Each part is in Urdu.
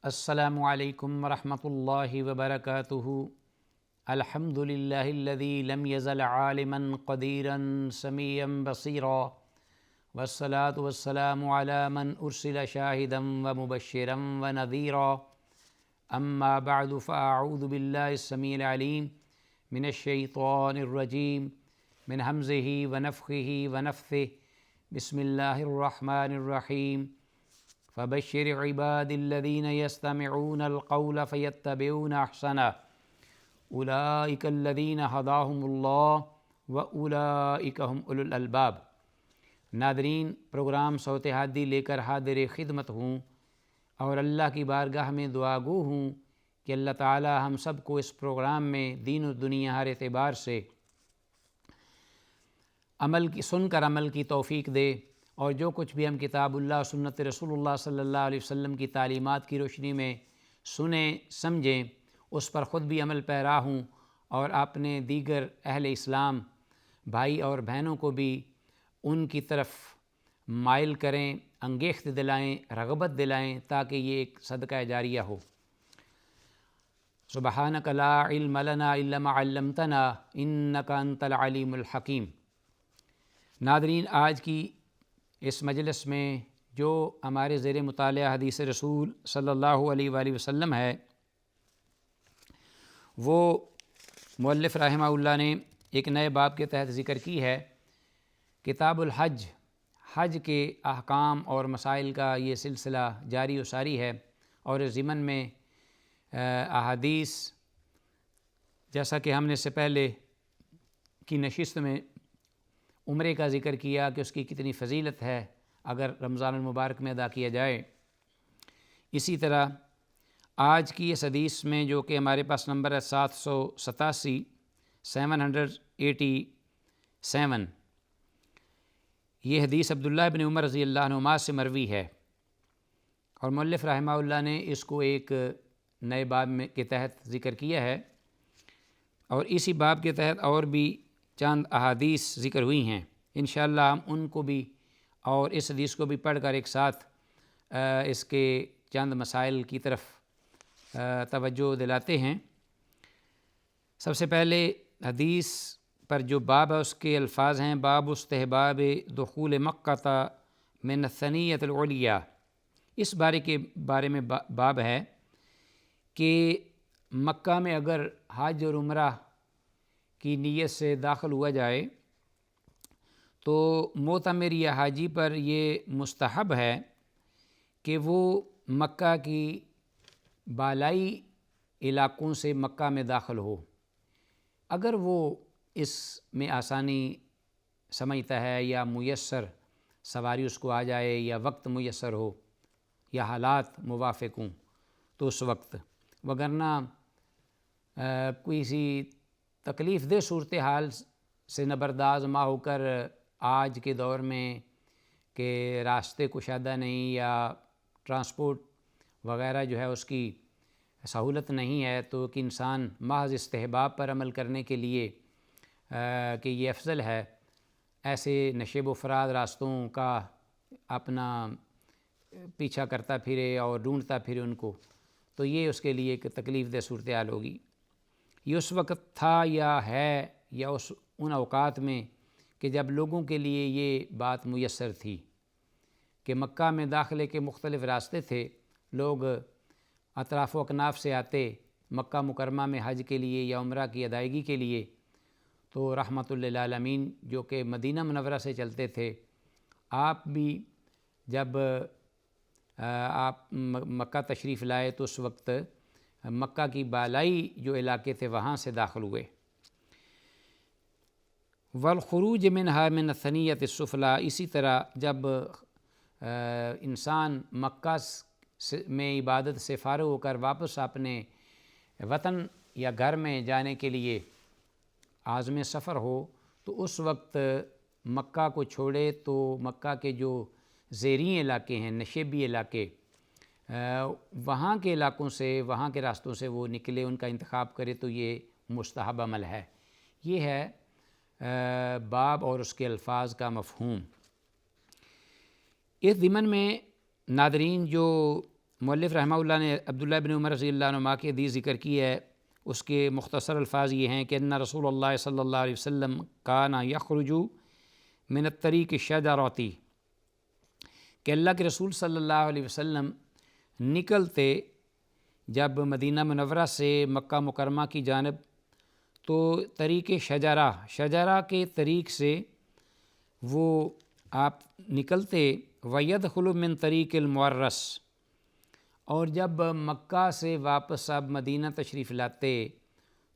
السلام علیکم ورحمۃ اللہ وبرکاتہ۔ الحمد للہ الذی لم یزل عالما قدیرا سمیعا بصیرا، والصلاة والسلام علی من ارسل شاہدا ومبشرا ونذیرا، اما بعد فاعوذ باللہ السمیع العلیم من الشیطان الرجیم من ہمزہ ونفخہ ونفثہ، بسم اللہ الرحمن الرحیم۔ فبشر عباد الذین یستمعون القول فیتبعون احسنہ، اولئک الذین ھداھم اللہ واولئک ھم اولو الالباب۔ ناظرین، پروگرام صوت ہادی لے کر حاضر خدمت ہوں اور اللہ کی بارگاہ میں دعا گو ہوں کہ اللہ تعالی ہم سب کو اس پروگرام میں دین و دنیا ہر اعتبار سے سن کر عمل کی توفیق دے، اور جو کچھ بھی ہم کتاب اللہ سنت رسول اللہ صلی اللہ علیہ وسلم کی تعلیمات کی روشنی میں سنیں سمجھیں، اس پر خود بھی عمل پیرا ہوں اور اپنے دیگر اہل اسلام بھائی اور بہنوں کو بھی ان کی طرف مائل کریں، انگیخت دلائیں، رغبت دلائیں، تاکہ یہ ایک صدقہ جاریہ ہو۔ سبحانک لا علم لنا الا ما علمتنا انک انت العلیم الحکیم۔ ناظرین، آج کی اس مجلس میں جو ہمارے زیر مطالعہ حدیث رسول صلی اللہ علیہ وآلہ وسلم ہے، وہ مؤلف رحمہ اللہ نے ایک نئے باب کے تحت ذکر کی ہے۔ کتاب الحج، حج کے احکام اور مسائل کا یہ سلسلہ جاری و ساری ہے، اور اس ضمن میں احادیث، جیسا کہ ہم نے اس سے پہلے کی نشست میں عمرے کا ذکر کیا کہ اس کی کتنی فضیلت ہے اگر رمضان المبارک میں ادا کیا جائے، اسی طرح آج کی اس حدیث میں جو کہ ہمارے پاس نمبر ہے 787 787، یہ حدیث عبداللہ بن عمر رضی اللہ عنہما سے مروی ہے، اور مؤلف رحمہ اللہ نے اس کو ایک نئے باب میں کے تحت ذکر کیا ہے، اور اسی باب کے تحت اور بھی چند احادیث ذکر ہوئی ہیں۔ انشاءاللہ ہم ان کو بھی اور اس حدیث کو بھی پڑھ کر ایک ساتھ اس کے چند مسائل کی طرف توجہ دلاتے ہیں۔ سب سے پہلے حدیث پر جو باب ہے اس کے الفاظ ہیں: باب استحباب دخول مکہ من الثنیۃ العلیٰ۔ اس بارے میں باب ہے کہ مکہ میں اگر حج اور عمرہ کی نیت سے داخل ہوا جائے تو معتمر یا حاجی پر یہ مستحب ہے کہ وہ مکہ کی بالائی علاقوں سے مکہ میں داخل ہو، اگر وہ اس میں آسانی سمجھتا ہے یا میسر سواری اس کو آ جائے یا وقت میسر ہو یا حالات موافق ہوں تو اس وقت، وگرنہ کسی تکلیف دہ صورتحال سے نبرداز نہ ہو کر آج کے دور میں کہ راستے کشادہ نہیں یا ٹرانسپورٹ وغیرہ جو ہے اس کی سہولت نہیں ہے، تو کہ انسان محض استحباب پر عمل کرنے کے لیے کہ یہ افضل ہے، ایسے نشیب و فراد راستوں کا اپنا پیچھا کرتا پھرے اور ڈھونڈتا پھرے ان کو، تو یہ اس کے لیے ایک تکلیف دہ صورتحال ہوگی۔ یہ اس وقت تھا یا ہے یا ان اوقات میں کہ جب لوگوں کے لیے یہ بات میسر تھی کہ مکہ میں داخلے کے مختلف راستے تھے، لوگ اطراف و اکناف سے آتے مکہ مکرمہ میں حج کے لیے یا عمرہ کی ادائیگی کے لیے، تو رحمت للعالمین جو کہ مدینہ منورہ سے چلتے تھے، آپ بھی جب آپ مکہ تشریف لائے تو اس وقت مکہ کی بالائی جو علاقے تھے وہاں سے داخل ہوئے۔ والخروج منہا من الثنیۃ السفلیٰ، اسی طرح جب انسان مکہ میں عبادت سے فارغ ہو کر واپس اپنے وطن یا گھر میں جانے کے لیے عازم سفر ہو تو اس وقت مکہ کو چھوڑے تو مکہ کے جو زیریں علاقے ہیں، نشیبی علاقے، وہاں کے علاقوں سے، وہاں کے راستوں سے وہ نکلے، ان کا انتخاب کرے، تو یہ مستحب عمل ہے۔ یہ ہے باب اور اس کے الفاظ کا مفہوم۔ اس ضمن میں ناظرین جو مؤلف رحمہ اللہ نے عبداللہ بن عمر رضی اللہ عنہما کی حدیث ذکر کی ہے، اس کے مختصر الفاظ یہ ہیں کہ ان رسول اللہ صلی اللہ علیہ وسلم کان یخرج من الطریق الشجرتی، کہ اللہ کے رسول صلی اللہ علیہ وسلم نکلتے جب مدینہ منورہ سے مکہ مکرمہ کی جانب تو طریق شجرہ کے طریق سے وہ آپ نکلتے، وَيَدْخُلُ مِن طریق المعرس، اور جب مکہ سے واپس آپ مدینہ تشریف لاتے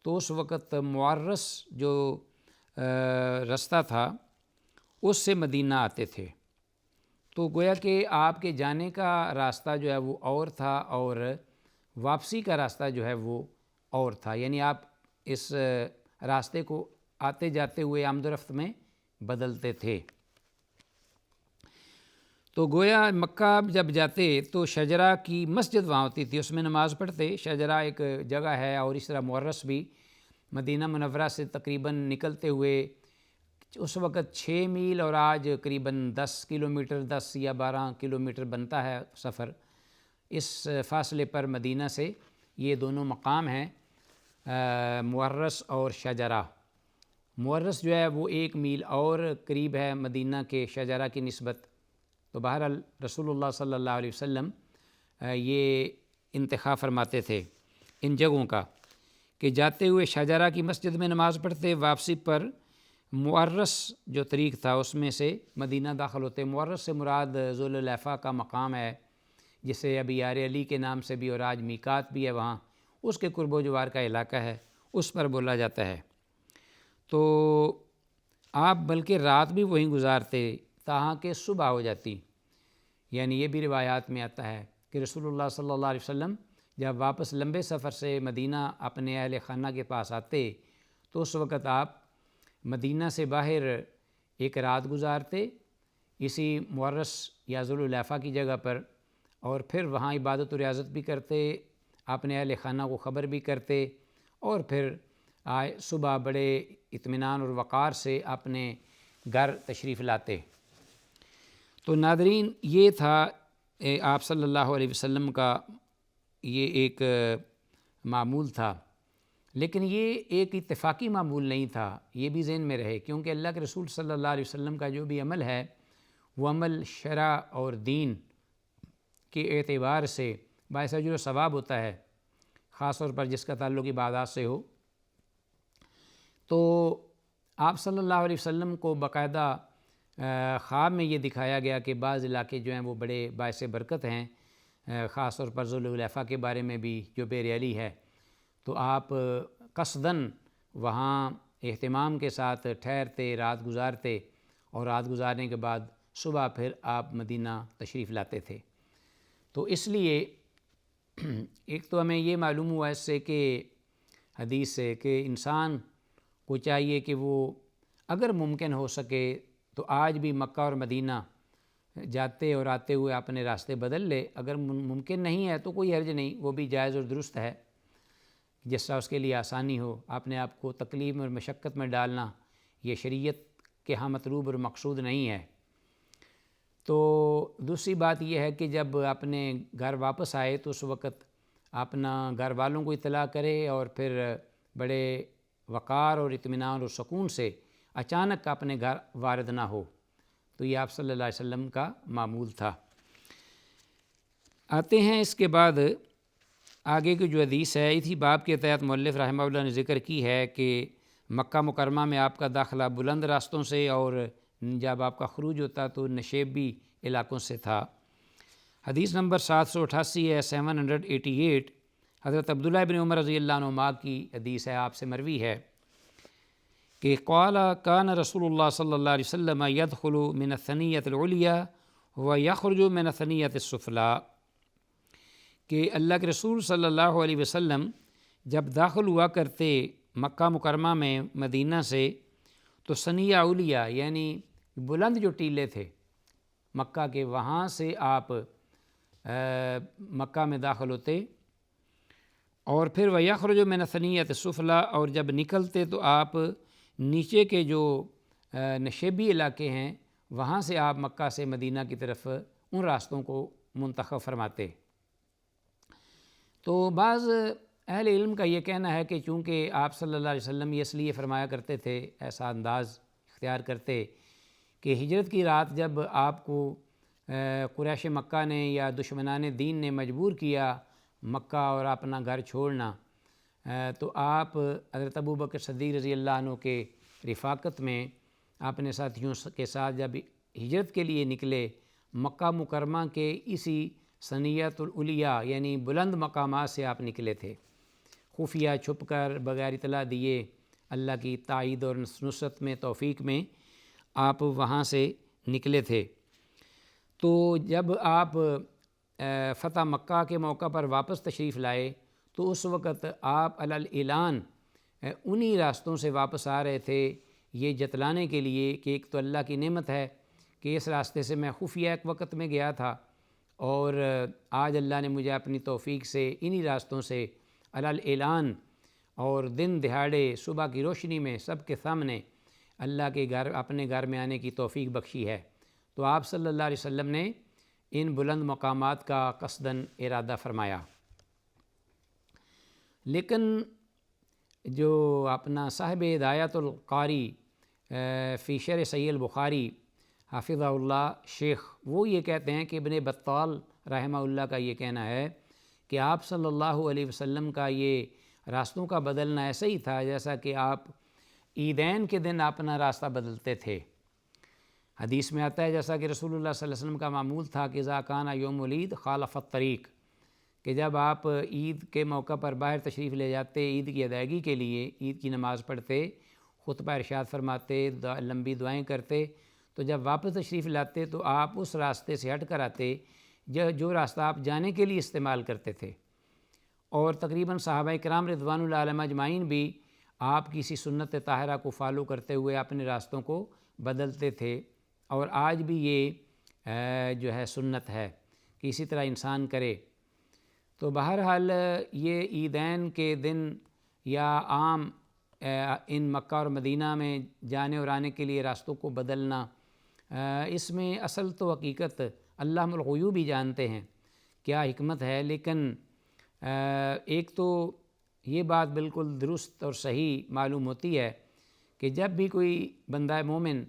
تو اس وقت معرس جو رستہ تھا اس سے مدینہ آتے تھے، تو گویا کہ آپ کے جانے کا راستہ جو ہے وہ اور تھا اور واپسی کا راستہ جو ہے وہ اور تھا، یعنی آپ اس راستے کو آتے جاتے ہوئے آمد و رفت میں بدلتے تھے۔ تو گویا مکہ جب جاتے تو شجرہ کی مسجد وہاں ہوتی تھی، اس میں نماز پڑھتے۔ شجرہ ایک جگہ ہے، اور اس طرح معرس بھی مدینہ منورہ سے تقریباً نکلتے ہوئے اس وقت 6 میل اور آج قریباً 10 کلومیٹر 10 یا 12 کلومیٹر بنتا ہے سفر، اس فاصلے پر مدینہ سے یہ دونوں مقام ہیں، معرس اور شجرہ۔ معرس جو ہے وہ 1 میل اور قریب ہے مدینہ کے شجرہ کی نسبت۔ تو بہرحال رسول اللہ صلی اللہ علیہ وسلم یہ انتخاب فرماتے تھے ان جگہوں کا کہ جاتے ہوئے شجرہ کی مسجد میں نماز پڑھتے، واپسی پر معرس جو طریق تھا اس میں سے مدینہ داخل ہوتے۔ معرس سے مراد ذوالحلیفہ کا مقام ہے، جسے ابھی یار علی کے نام سے بھی اور آج میقات بھی ہے، وہاں اس کے قرب و جوار کا علاقہ ہے، اس پر بولا جاتا ہے۔ تو آپ بلکہ رات بھی وہیں گزارتے تاہاں کہ صبح ہو جاتی، یعنی یہ بھی روایات میں آتا ہے کہ رسول اللہ صلی اللہ علیہ وسلم جب واپس لمبے سفر سے مدینہ اپنے اہل خانہ کے پاس آتے تو اس وقت آپ مدینہ سے باہر ایک رات گزارتے اسی معرس یا ذوالحلیفہ کی جگہ پر، اور پھر وہاں عبادت و ریاضت بھی کرتے، اپنے اہل خانہ کو خبر بھی کرتے، اور پھر صبح بڑے اطمینان اور وقار سے اپنے گھر تشریف لاتے۔ تو ناظرین، یہ تھا آپ صلی اللہ علیہ وسلم کا یہ ایک معمول تھا، لیکن یہ ایک اتفاقی معمول نہیں تھا، یہ بھی ذہن میں رہے، کیونکہ اللہ کے رسول صلی اللہ علیہ وسلم کا جو بھی عمل ہے وہ عمل شرع اور دین کے اعتبار سے باعث اجر و ثواب ہوتا ہے، خاص طور پر جس کا تعلق عبادات سے ہو۔ تو آپ صلی اللہ علیہ وسلم کو باقاعدہ خواب میں یہ دکھایا گیا کہ بعض علاقے جو ہیں وہ بڑے باعث برکت ہیں، خاص طور پر ذوالحلیفہ کے بارے میں بھی جو بیریالی ہے، تو آپ قصداً وہاں اہتمام کے ساتھ ٹھہرتے، رات گزارتے، اور رات گزارنے کے بعد صبح پھر آپ مدینہ تشریف لاتے تھے۔ تو اس لیے ایک تو ہمیں یہ معلوم ہوا اس سے کہ حدیث سے کہ انسان کو چاہیے کہ وہ اگر ممکن ہو سکے تو آج بھی مکہ اور مدینہ جاتے اور آتے ہوئے اپنے راستے بدل لے، اگر ممکن نہیں ہے تو کوئی حرج نہیں، وہ بھی جائز اور درست ہے، جس طرح اس کے لیے آسانی ہو۔ اپنے آپ کو تکلیف اور مشقت میں ڈالنا یہ شریعت کے ہاں مطلوب اور مقصود نہیں ہے۔ تو دوسری بات یہ ہے کہ جب اپنے گھر واپس آئے تو اس وقت اپنا گھر والوں کو اطلاع کرے، اور پھر بڑے وقار اور اطمینان اور سکون سے اچانک اپنے گھر وارد نہ ہو، تو یہ آپ صلی اللہ علیہ وسلم کا معمول تھا۔ آتے ہیں اس کے بعد آگے کی جو حدیث ہے، اسی باب کے تحت مؤلف رحمہ اللہ نے ذکر کی ہے کہ مکہ مکرمہ میں آپ کا داخلہ بلند راستوں سے، اور جب آپ کا خروج ہوتا تو نشیبی علاقوں سے تھا۔ حدیث نمبر 788 ہے، 788، حضرت عبداللہ بن عمر رضی اللہ عنہما کی حدیث ہے، آپ سے مروی ہے کہ قال کان رسول اللہ صلی اللہ علیہ وسلم يدخل من الثنیۃ العلیٰ ویخرج من الثنیۃ السفلیٰ، کہ اللہ کے رسول صلی اللہ علیہ وسلم جب داخل ہوا کرتے مکہ مکرمہ میں مدینہ سے تو ثنیہ علیٰ یعنی بلند جو ٹیلے تھے مکہ کے، وہاں سے آپ مکہ میں داخل ہوتے، اور پھر ویخرج من الثنیۃ السفلیٰ، اور جب نکلتے تو آپ نیچے کے جو نشیبی علاقے ہیں وہاں سے آپ مکہ سے مدینہ کی طرف ان راستوں کو منتخب فرماتے۔ تو بعض اہل علم کا یہ کہنا ہے کہ چونکہ آپ صلی اللہ علیہ وسلم یہ اس لیے فرمایا کرتے تھے، ایسا انداز اختیار کرتے کہ ہجرت کی رات جب آپ کو قریش مکہ نے یا دشمنان دین نے مجبور کیا مکہ اور اپنا گھر چھوڑنا، تو آپ حضرت ابوبکر صدیق رضی اللہ عنہ کے رفاقت میں اپنے ساتھیوں کے ساتھ جب ہجرت کے لیے نکلے، مکہ مکرمہ کے اسی ثنیۃ العلیٰ یعنی بلند مقامات سے آپ نکلے تھے، خفیہ چھپ کر بغیر اطلاع دیے، اللہ کی تائید اور نصرت میں توفیق میں آپ وہاں سے نکلے تھے۔ تو جب آپ فتح مکہ کے موقع پر واپس تشریف لائے تو اس وقت آپ علی الاعلان انہی راستوں سے واپس آ رہے تھے، یہ جتلانے کے لیے کہ ایک تو اللہ کی نعمت ہے کہ اس راستے سے میں خفیہ ایک وقت میں گیا تھا، اور آج اللہ نے مجھے اپنی توفیق سے انہی راستوں سے علی الاعلان اور دن دہاڑے صبح کی روشنی میں سب کے سامنے اللہ کے گھر اپنے گھر میں آنے کی توفیق بخشی ہے۔ تو آپ صلی اللہ علیہ وسلم نے ان بلند مقامات کا قصداً ارادہ فرمایا۔ لیکن جو اپنا صاحب ہدایت القاری فی شرح صحیح البخاری حافظہ اللہ شیخ، وہ یہ کہتے ہیں کہ ابن بطال رحمہ اللہ کا یہ کہنا ہے کہ آپ صلی اللہ علیہ وسلم کا یہ راستوں کا بدلنا ایسا ہی تھا جیسا کہ آپ عیدین کے دن اپنا راستہ بدلتے تھے۔ حدیث میں آتا ہے جیسا کہ رسول اللہ صلی اللہ علیہ وسلم کا معمول تھا کہ اذا کان یوم العید خالف الطریق، کہ جب آپ عید کے موقع پر باہر تشریف لے جاتے عید کی ادائیگی کے لیے، عید کی نماز پڑھتے، خطبہ ارشاد فرماتے، لمبی دعائیں کرتے، تو جب واپس تشریف لاتے تو آپ اس راستے سے ہٹ کر آتے جو راستہ آپ جانے کے لیے استعمال کرتے تھے، اور تقریباً صحابہ کرام رضوان اللہ علیہم اجمعین بھی آپ کی اسی سنت طاہرہ کو فالو کرتے ہوئے اپنے راستوں کو بدلتے تھے، اور آج بھی یہ جو ہے سنت ہے کہ اسی طرح انسان کرے۔ تو بہرحال یہ عیدین کے دن یا عام ان مکہ اور مدینہ میں جانے اور آنے کے لیے راستوں کو بدلنا، اس میں اصل تو حقیقت علام الغیوب ہی جانتے ہیں کیا حکمت ہے، لیکن ایک تو یہ بات بالکل درست اور صحیح معلوم ہوتی ہے کہ جب بھی کوئی بندہ مومن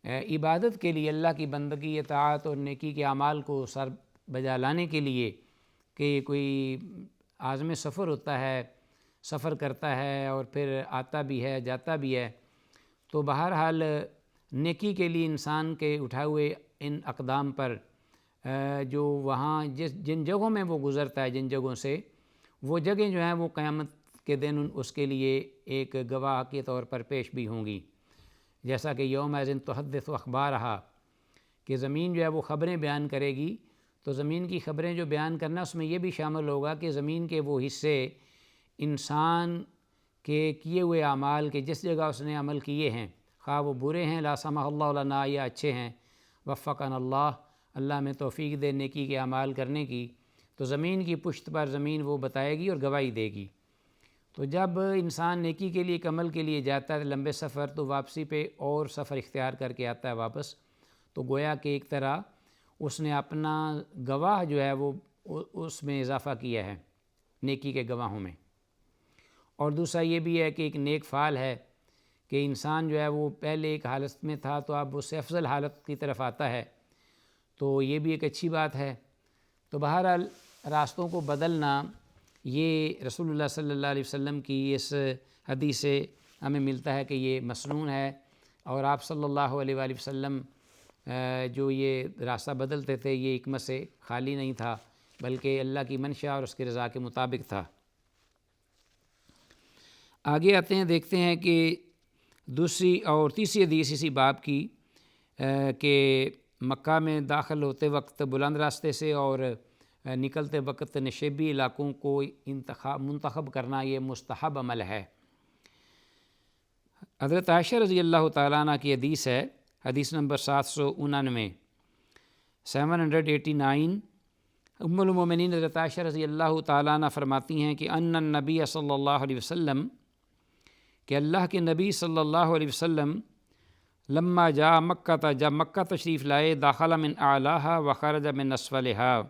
عبادت کے لیے اللہ کی بندگی، اطاعت اور نیکی کے اعمال کو سر بجا لانے کے لیے کہ کوئی عازم سفر ہوتا ہے، سفر کرتا ہے اور پھر آتا بھی ہے جاتا بھی ہے، تو بہرحال نیکی کے لیے انسان کے اٹھائے ہوئے ان اقدام پر جو وہاں جن جگہوں میں وہ گزرتا ہے، جن جگہوں سے وہ جگہیں جو ہیں وہ قیامت کے دن اس کے لیے ایک گواہ کے طور پر پیش بھی ہوں گی، جیسا کہ یوم ازن تحدث اخبارہا، کہ زمین جو ہے وہ خبریں بیان کرے گی، تو زمین کی خبریں جو بیان کرنا اس میں یہ بھی شامل ہوگا کہ زمین کے وہ حصے انسان کے کیے ہوئے اعمال کے جس جگہ اس نے عمل کیے ہیں، خواہ وہ برے ہیں لا سمح اللہ لنا یا اچھے ہیں وفقنا اللہ، اللہ میں توفیق دے نیکی کے اعمال کرنے کی، تو زمین کی پشت پر زمین وہ بتائے گی اور گواہی دے گی۔ تو جب انسان نیکی کے لیے ایک عمل کے لیے جاتا ہے لمبے سفر، تو واپسی پہ اور سفر اختیار کر کے آتا ہے واپس، تو گویا کہ ایک طرح اس نے اپنا گواہ جو ہے وہ اس میں اضافہ کیا ہے نیکی کے گواہوں میں۔ اور دوسرا یہ بھی ہے کہ ایک نیک فعل ہے کہ انسان جو ہے وہ پہلے ایک حالت میں تھا تو اب اس سے افضل حالت کی طرف آتا ہے، تو یہ بھی ایک اچھی بات ہے۔ تو بہرحال راستوں کو بدلنا یہ رسول اللہ صلی اللہ علیہ وسلم کی اس حدیث سے ہمیں ملتا ہے کہ یہ مسنون ہے، اور آپ صلی اللہ علیہ وآلہ وسلم جو یہ راستہ بدلتے تھے یہ حکمت سے خالی نہیں تھا، بلکہ اللہ کی منشا اور اس کی رضا کے مطابق تھا۔ آگے آتے ہیں، دیکھتے ہیں کہ دوسری اور تیسری حدیث اسی باب کی کہ مکہ میں داخل ہوتے وقت بلند راستے سے اور نکلتے وقت نشیبی علاقوں کو منتخب کرنا یہ مستحب عمل ہے۔ حضرت عائشہ رضی اللہ تعالیٰ عنہ کی حدیث ہے، حدیث نمبر 799 789۔ ام المومنین حضرت عائشہ رضی اللہ تعالیٰ عنہ فرماتی ہیں کہ ان النبی صلی اللہ علیہ وسلم، کہ اللہ کے نبی صلی اللہ علیہ وسلم لما جاء مکہ تھا، جب مکہ تشریف لائے، داخل من اعلیٰ و خرج من اسفلہا،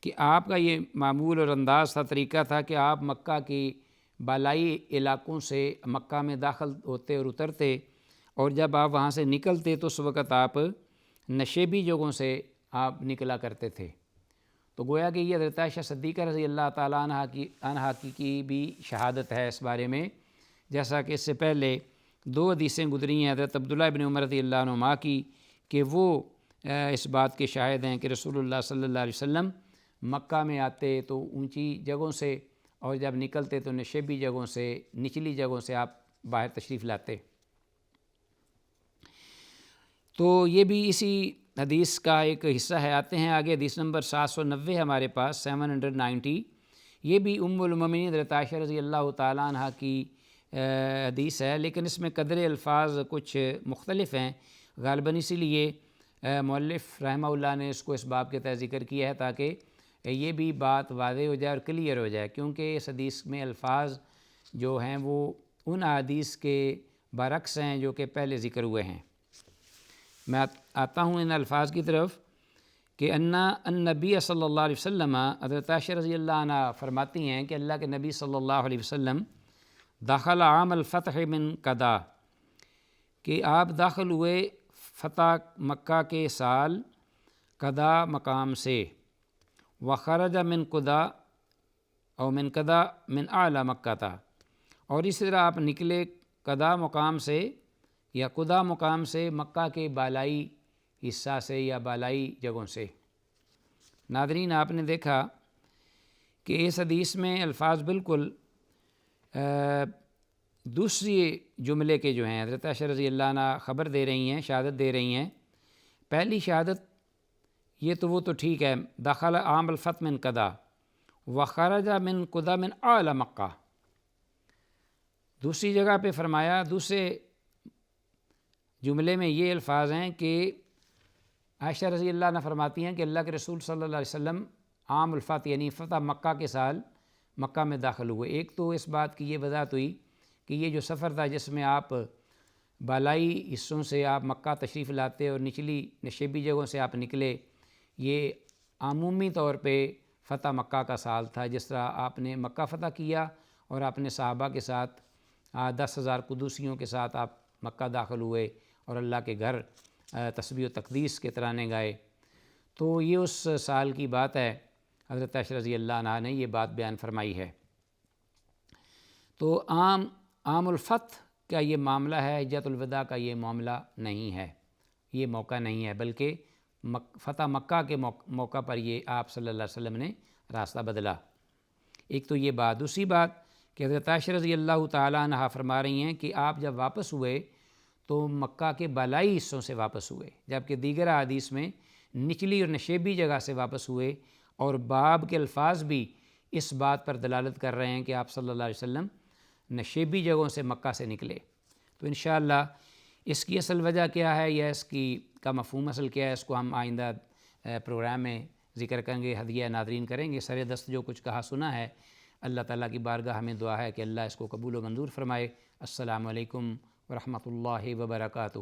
کہ آپ کا یہ معمول اور انداز تھا، طریقہ تھا کہ آپ مکہ کی بالائی علاقوں سے مکہ میں داخل ہوتے اور اترتے، اور جب آپ وہاں سے نکلتے تو اس وقت آپ نشیبی جگہوں سے آپ نکلا کرتے تھے۔ تو گویا کہ یہ حضرت عائشہ صدیقہ رضی اللہ تعالیٰ عنہا کی بھی شہادت ہے اس بارے میں، جیسا کہ اس سے پہلے 2 حدیثیں گزری ہیں حضرت عبداللہ بن عمر رضی اللہ عنہما کی، کہ وہ اس بات کے شاہد ہیں کہ رسول اللہ صلی اللہ علیہ وسلم مکہ میں آتے تو اونچی جگہوں سے، اور جب نکلتے تو نشیبی جگہوں سے، نچلی جگہوں سے آپ باہر تشریف لاتے۔ تو یہ بھی اسی حدیث کا ایک حصہ ہے۔ آتے ہیں آگے، حدیث نمبر 790 ہمارے پاس، 790۔ یہ بھی ام المومنین حضرت عائشہ رضی اللہ تعالیٰ عنہ کی حدیث ہے، لیکن اس میں قدر الفاظ کچھ مختلف ہیں، غالباً اسی لیے مؤلف رحمہ اللہ نے اس کو اس باب کے تحت ذکر کیا ہے تاکہ یہ بھی بات واضح ہو جائے اور کلیئر ہو جائے، کیونکہ اس حدیث میں الفاظ جو ہیں وہ ان حدیث کے برعکس ہیں جو کہ پہلے ذکر ہوئے ہیں۔ میں آتا ہوں ان الفاظ کی طرف کہ النبی صلی اللہ علیہ وسلم، حضرت عائشہ رضی اللہ عنہ فرماتی ہیں کہ اللہ کے نبی صلی اللہ علیہ وسلم داخل عام الفتح من قدا، کہ آپ داخل ہوئے فتح مکہ کے سال قدا مقام سے، وخرج من قدا او من قدا من اعلی مکہ تھا، اور اسی طرح آپ نکلے قدا مقام سے یا قدا مقام سے مکہ کے بالائی حصہ سے یا بالائی جگہوں سے۔ ناظرین، آپ نے دیکھا کہ اس حدیث میں الفاظ بالکل دوسری جملے کے جو ہیں، حضرت عائشہ رضی اللہ عنہ خبر دے رہی ہیں، شہادت دے رہی ہیں۔ پہلی شہادت یہ تو وہ تو ٹھیک ہے، دخل عام الفتح من قدا وخرج من قدا من اعلی مکہ۔ دوسری جگہ پہ فرمایا، دوسرے جملے میں یہ الفاظ ہیں کہ عائشہ رضی اللہ عنہ فرماتی ہیں کہ اللہ کے رسول صلی اللہ علیہ وسلم عام الفتح یعنی فتح مکہ کے سال مکہ میں داخل ہوئے۔ ایک تو اس بات کی یہ وضاحت ہوئی کہ یہ جو سفر تھا جس میں آپ بالائی حصوں سے آپ مکہ تشریف لاتے اور نچلی نشیبی جگہوں سے آپ نکلے، یہ عمومی طور پہ فتح مکہ کا سال تھا، جس طرح آپ نے مکہ فتح کیا اور اپنے صحابہ کے ساتھ 10,000 قدوسیوں کے ساتھ آپ مکہ داخل ہوئے اور اللہ کے گھر تسبیح و تقدیس کے ترانے گائے۔ تو یہ اس سال کی بات ہے، حضرت عائشہ رضی اللہ عنہ نے یہ بات بیان فرمائی ہے۔ تو عام الفتح کا یہ معاملہ ہے، حجۃ الوداع کا یہ معاملہ نہیں ہے، یہ موقع نہیں ہے، بلکہ فتح مکہ کے موقع پر یہ آپ صلی اللہ علیہ وسلم نے راستہ بدلا۔ ایک تو یہ بات۔ دوسری بات کہ حضرت عائشہ رضی اللہ تعالیٰ عنہ فرما رہی ہیں کہ آپ جب واپس ہوئے تو مکہ کے بالائی حصوں سے واپس ہوئے، جبکہ دیگر احادیث میں نچلی اور نشیبی جگہ سے واپس ہوئے، اور باب کے الفاظ بھی اس بات پر دلالت کر رہے ہیں کہ آپ صلی اللہ علیہ وسلم نشیبی جگہوں سے مکہ سے نکلے۔ تو انشاءاللہ اس کی اصل وجہ کیا ہے یا اس کا مفہوم اصل کیا ہے، اس کو ہم آئندہ پروگرام میں ذکر کریں گے، ہدیہ ناظرین کریں گے۔ سر دست جو کچھ کہا سنا ہے، اللہ تعالیٰ کی بارگاہ ہمیں دعا ہے کہ اللہ اس کو قبول و منظور فرمائے۔ السلام علیکم ورحمۃ اللہ وبرکاتہ۔